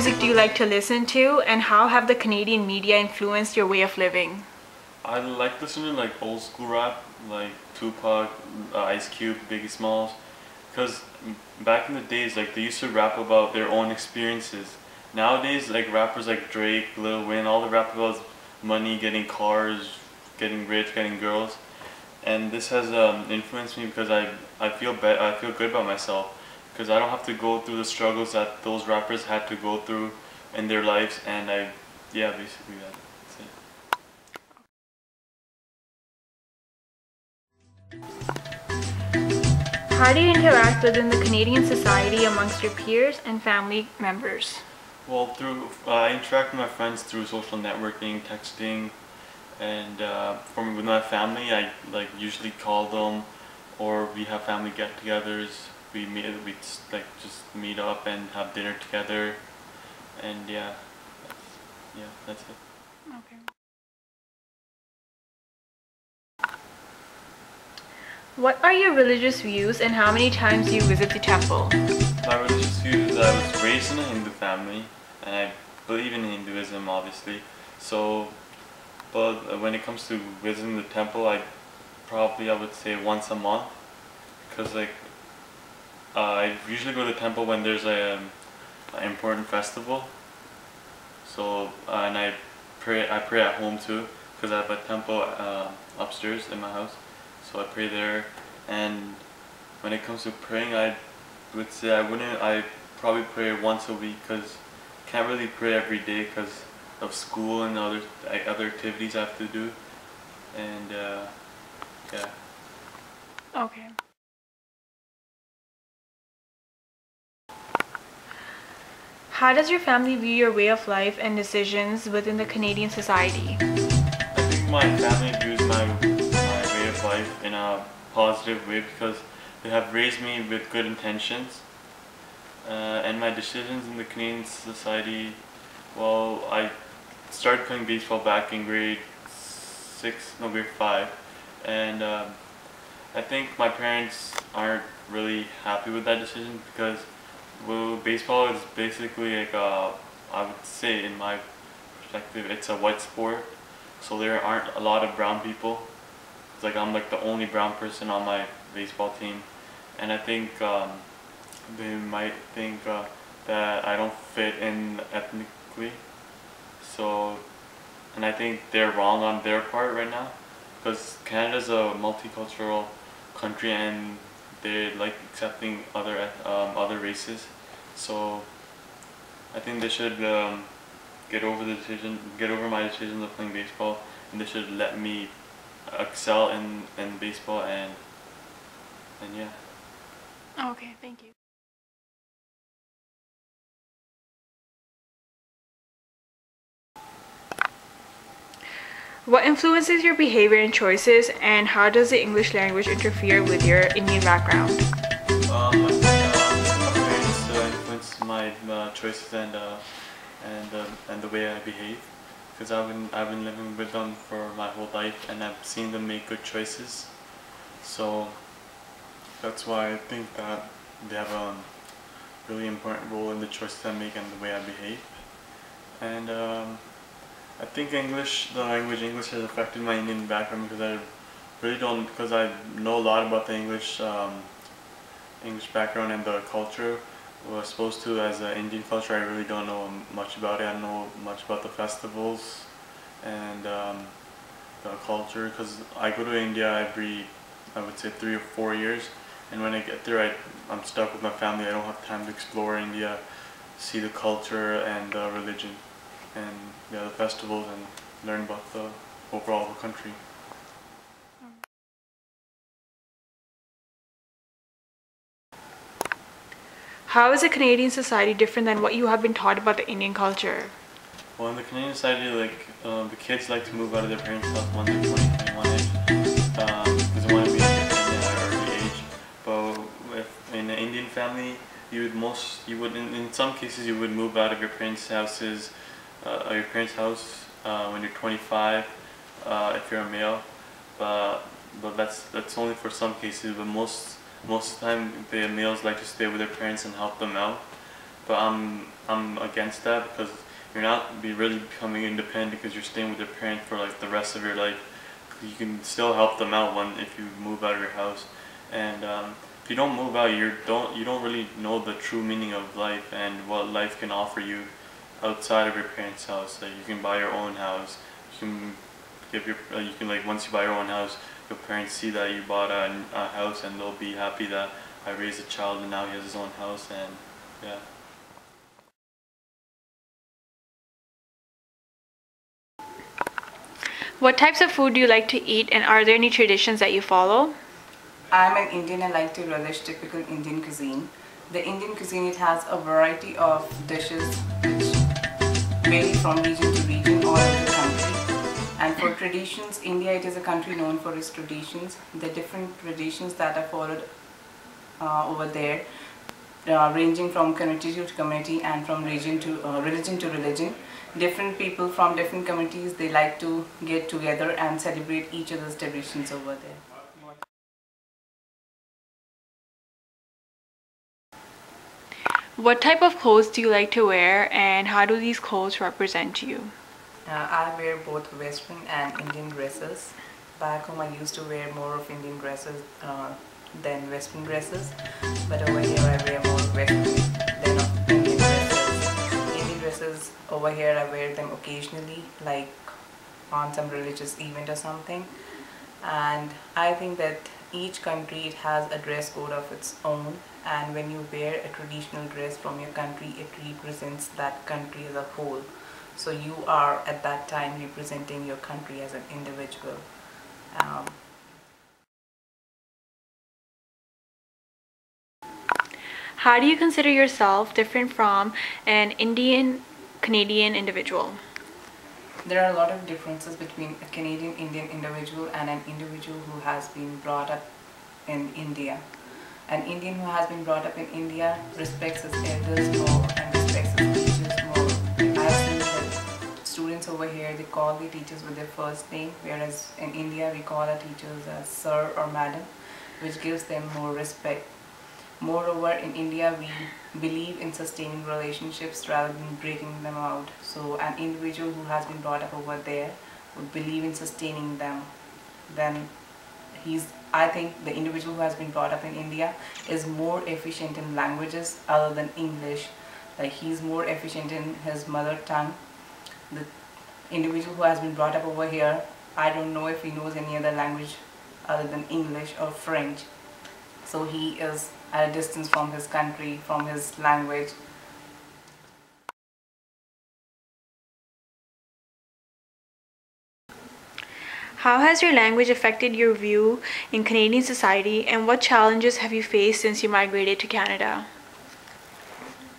music do you like to listen to, and how have the Canadian media influenced your way of living? I like listening to like old school rap, like Tupac, Ice Cube, Biggie Smalls, because back in the days, like they used to rap about their own experiences. Nowadays, like rappers like Drake, Lil Wayne, all they rap about is money, getting cars, getting rich, getting girls, and this has influenced me because I feel good about myself because I don't have to go through the struggles that those rappers had to go through in their lives, and yeah, basically that's it. How do you interact within the Canadian society amongst your peers and family members? Well, I interact with my friends through social networking, texting, and with my family, I like usually call them, or we have family get-togethers. We just meet up and have dinner together, and that's it. Okay. What are your religious views, and how many times do you visit the temple? My religious views is I was raised in a Hindu family, and I believe in Hinduism, obviously. So, but when it comes to visiting the temple, I would say once a month, because I usually go to the temple when there's an important festival. So and I pray at home too, because I have a temple upstairs in my house. So I pray there, and when it comes to praying, I would say I probably pray once a week because can't really pray every day because of school and other activities I have to do, and yeah. Okay. How does your family view your way of life and decisions within the Canadian society? I think my family views my way of life in a positive way because they have raised me with good intentions, and my decisions in the Canadian society. Well, I started playing baseball back in grade 5, and I think my parents aren't really happy with that decision because well, baseball is basically I would say in my perspective, it's a white sport, so there aren't a lot of brown people. It's like I'm like the only brown person on my baseball team, and I think they might think that I don't fit in ethnically. So, and I think they're wrong on their part right now, because Canada's a multicultural country and they like accepting other races. So I think they should get over my decision of playing baseball, and they should let me excel in baseball and yeah. Okay, thank you. What influences your behavior and choices, and how does the English language interfere with your Indian background? My parents influence my choices and the way I behave, because I've been living with them for my whole life, and I've seen them make good choices. So that's why I think that they have a really important role in the choices I make and the way I behave. And I think the language English has affected my Indian background because because I know a lot about the English background and the culture. Was supposed to as an Indian culture, I really don't know much about it. I don't know much about the festivals and the culture because I go to India every, I would say 3 or 4 years, and when I get there, I'm stuck with my family. I don't have time to explore India, see the culture and the religion, and yeah, the festivals, and learn about the overall country. How is a Canadian society different than what you have been taught about the Indian culture? Well, in the Canadian society, the kids like to move out of their parents' house when they're 20, 21-ish, because they want to be independent at an early age. But if in an Indian family, in some cases, you would move out of your parents' houses, your parents' house when you're 25, if you're a male. But that's only for some cases. But most of the time, the males like to stay with their parents and help them out. but I'm against that because you're not really becoming independent because you're staying with your parents for like the rest of your life. You can still help them out if you move out of your house, and if you don't move out, you don't really know the true meaning of life and what life can offer you outside of your parents' house. Like you can buy your own house. You can you can like once you buy your own house, your parents see that you bought a house and they'll be happy that I raised a child and now he has his own house, and yeah. What types of food do you like to eat, and are there any traditions that you follow? I'm an Indian and like to relish typical Indian cuisine. The Indian cuisine, it has a variety of dishes which vary from region to region all over the country. And for traditions, India, it is a country known for its traditions. The different traditions that are followed over there, ranging from community to community and from religion to religion. Different people from different communities, they like to get together and celebrate each other's traditions over there. What type of clothes do you like to wear, and how do these clothes represent you? I wear both Western and Indian dresses. Back home I used to wear more of Indian dresses than Western dresses, but over here I wear more Western than of Indian dresses. Indian dresses over here I wear them occasionally, like on some religious event or something. And I think that each country, it has a dress code of its own, and when you wear a traditional dress from your country, it represents that country as a whole. So you are at that time representing your country as an individual. How do you consider yourself different from an Indian Canadian individual? There are a lot of differences between a Canadian Indian individual and an individual who has been brought up in India. An Indian who has been brought up in India respects his elders more and respects his teachers more. I've seen that students over here, they call the teachers with their first name, whereas in India we call our teachers as sir or madam, which gives them more respect. Moreover, in India, we believe in sustaining relationships rather than breaking them out. So an individual who has been brought up over there would believe in sustaining them. Then I think the individual who has been brought up in India is more efficient in languages other than English. Like he's more efficient in his mother tongue. The individual who has been brought up over here, I don't know if he knows any other language other than English or French. So he is at a distance from his country, from his language. How has your language affected your view in Canadian society, and what challenges have you faced since you migrated to Canada?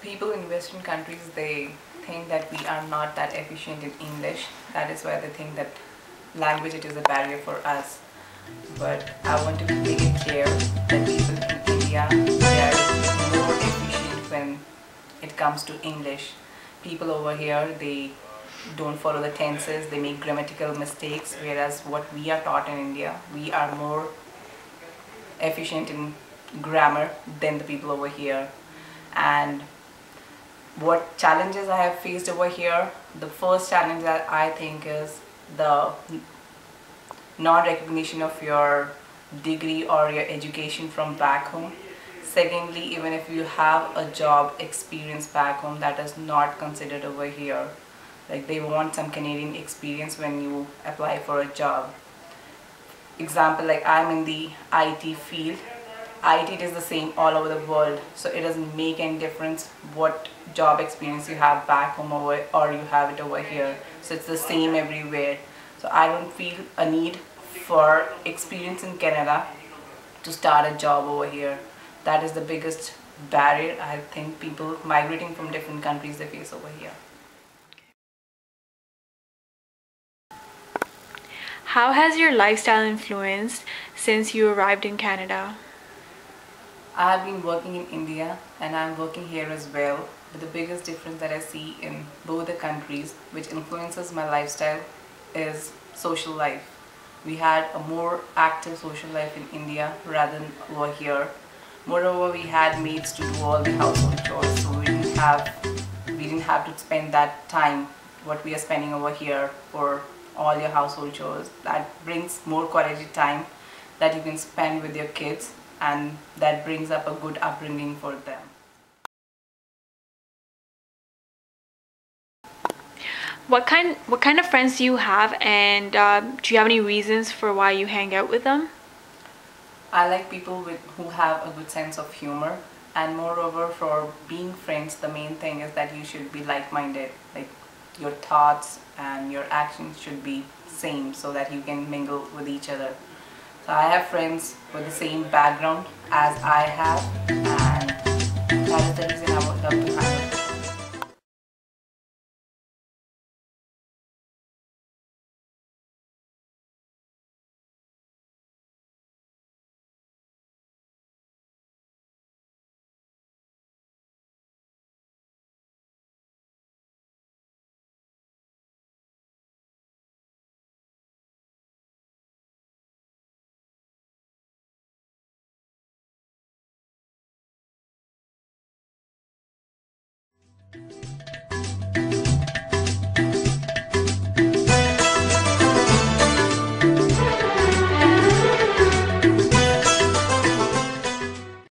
People in Western countries, they think that we are not that efficient in English. That is why they think that language, it is a barrier for us. But I want to make it clear that people in India, they are more efficient when it comes to English. People over here, they don't follow the tenses, they make grammatical mistakes, whereas what we are taught in India, we are more efficient in grammar than the people over here. And what challenges I have faced over here, the first challenge that I think is the non-recognition of your degree or your education from back home. Secondly, even if you have a job experience back home, that is not considered over here. Like they want some Canadian experience when you apply for a job. Example, like I'm in the IT field. IT is the same all over the world, so it doesn't make any difference what job experience you have back home or you have it over here. So it's the same everywhere. So I don't feel a need for experience in Canada to start a job over here. That is the biggest barrier I think people migrating from different countries, they face over here. How has your lifestyle influenced since you arrived in Canada? I have been working in India and I'm working here as well. But the biggest difference that I see in both the countries, which influences my lifestyle, is social life. We had a more active social life in India rather than over here. Moreover, we had maids to do all the household chores, so we didn't we didn't have to spend that time what we are spending over here for all your household chores. That brings more quality time that you can spend with your kids, and that brings up a good upbringing for them. What kind of friends do you have, and do you have any reasons for why you hang out with them? I like people who have a good sense of humor, and moreover, for being friends, the main thing is that you should be like-minded. Like, your thoughts and your actions should be same so that you can mingle with each other. So I have friends with the same background as I have, and that is the reason I would love to hang out with them.